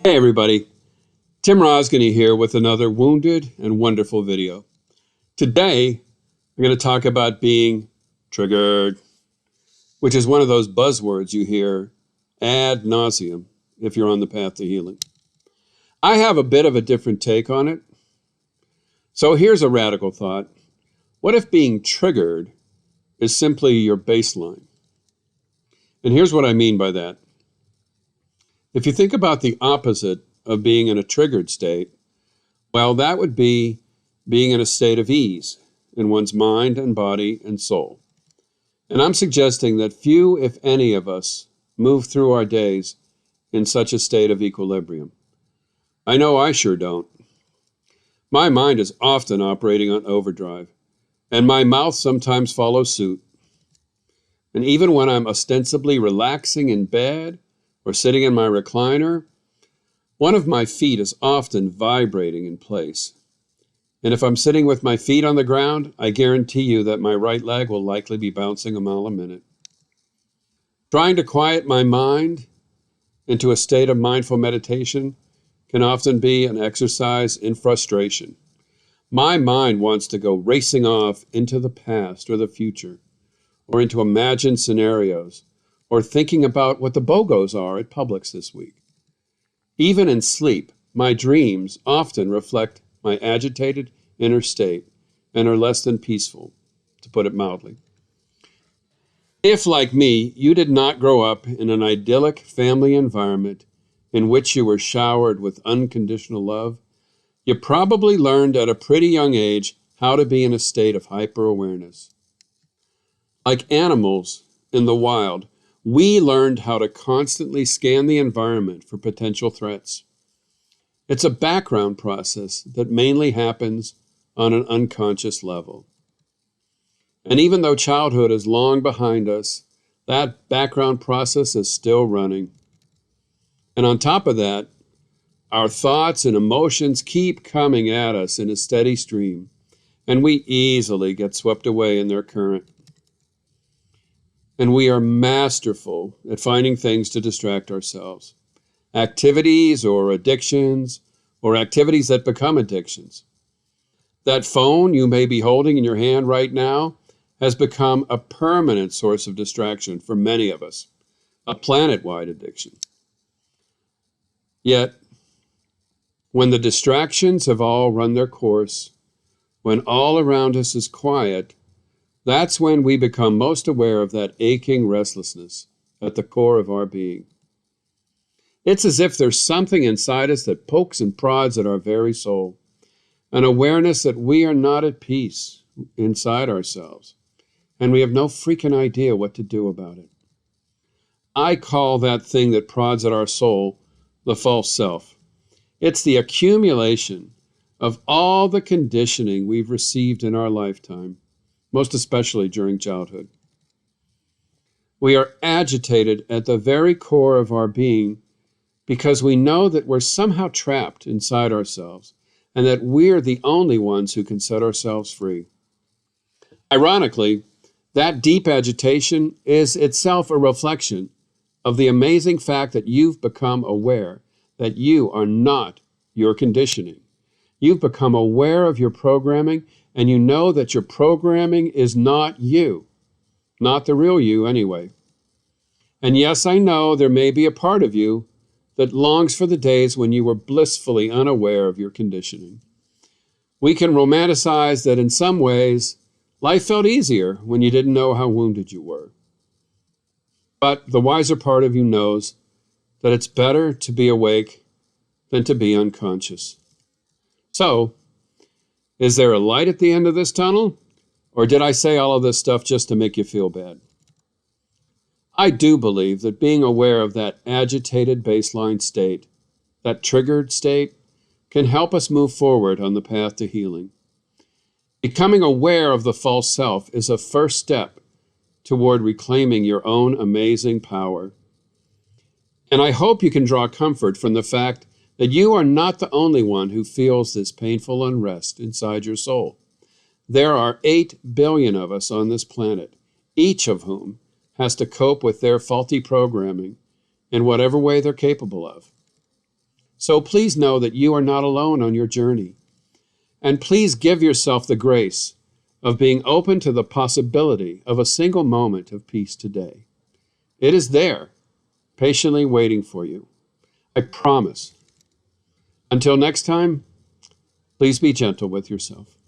Hey everybody, Tim Rosgany here with another wounded and wonderful video. Today, I'm going to talk about being triggered, which is one of those buzzwords you hear ad nauseum if you're on the path to healing. I have a bit of a different take on it. So here's a radical thought. What if being triggered is simply your baseline? And here's what I mean by that. If you think about the opposite of being in a triggered state, well, that would be being in a state of ease in one's mind and body and soul. And I'm suggesting that few, if any of us, move through our days in such a state of equilibrium. I know I sure don't. My mind is often operating on overdrive, and my mouth sometimes follows suit. And even when I'm ostensibly relaxing in bed or sitting in my recliner, one of my feet is often vibrating in place. And if I'm sitting with my feet on the ground, I guarantee you that my right leg will likely be bouncing a mile a minute. Trying to quiet my mind into a state of mindful meditation can often be an exercise in frustration. My mind wants to go racing off into the past or the future, or into imagined scenarios, or thinking about what the BOGOs are at Publix this week. Even in sleep, my dreams often reflect my agitated inner state and are less than peaceful, to put it mildly. If, like me, you did not grow up in an idyllic family environment in which you were showered with unconditional love, you probably learned at a pretty young age how to be in a state of hyper-awareness. Like animals in the wild, we learned how to constantly scan the environment for potential threats. It's a background process that mainly happens on an unconscious level. And even though childhood is long behind us, that background process is still running. And on top of that, our thoughts and emotions keep coming at us in a steady stream, and we easily get swept away in their current. And we are masterful at finding things to distract ourselves. Activities or addictions, or activities that become addictions. That phone you may be holding in your hand right now has become a permanent source of distraction for many of us, a planet-wide addiction. Yet, when the distractions have all run their course, when all around us is quiet, that's when we become most aware of that aching restlessness at the core of our being. It's as if there's something inside us that pokes and prods at our very soul, an awareness that we are not at peace inside ourselves, and we have no freaking idea what to do about it. I call that thing that prods at our soul the false self. It's the accumulation of all the conditioning we've received in our lifetime, most especially during childhood. We are agitated at the very core of our being because we know that we're somehow trapped inside ourselves and that we're the only ones who can set ourselves free. Ironically, that deep agitation is itself a reflection of the amazing fact that you've become aware that you are not your conditioning. You've become aware of your programming, and you know that your programming is not you, not the real you anyway. And yes, I know there may be a part of you that longs for the days when you were blissfully unaware of your conditioning. We can romanticize that in some ways, life felt easier when you didn't know how wounded you were. But the wiser part of you knows that it's better to be awake than to be unconscious. So, is there a light at the end of this tunnel? Or did I say all of this stuff just to make you feel bad? I do believe that being aware of that agitated baseline state, that triggered state, can help us move forward on the path to healing. Becoming aware of the false self is a first step toward reclaiming your own amazing power. And I hope you can draw comfort from the fact that you are not the only one who feels this painful unrest inside your soul. There are 8 billion of us on this planet, each of whom has to cope with their faulty programming in whatever way they're capable of. So please know that you are not alone on your journey. And please give yourself the grace of being open to the possibility of a single moment of peace today. It is there, patiently waiting for you. I promise. Until next time, please be gentle with yourself.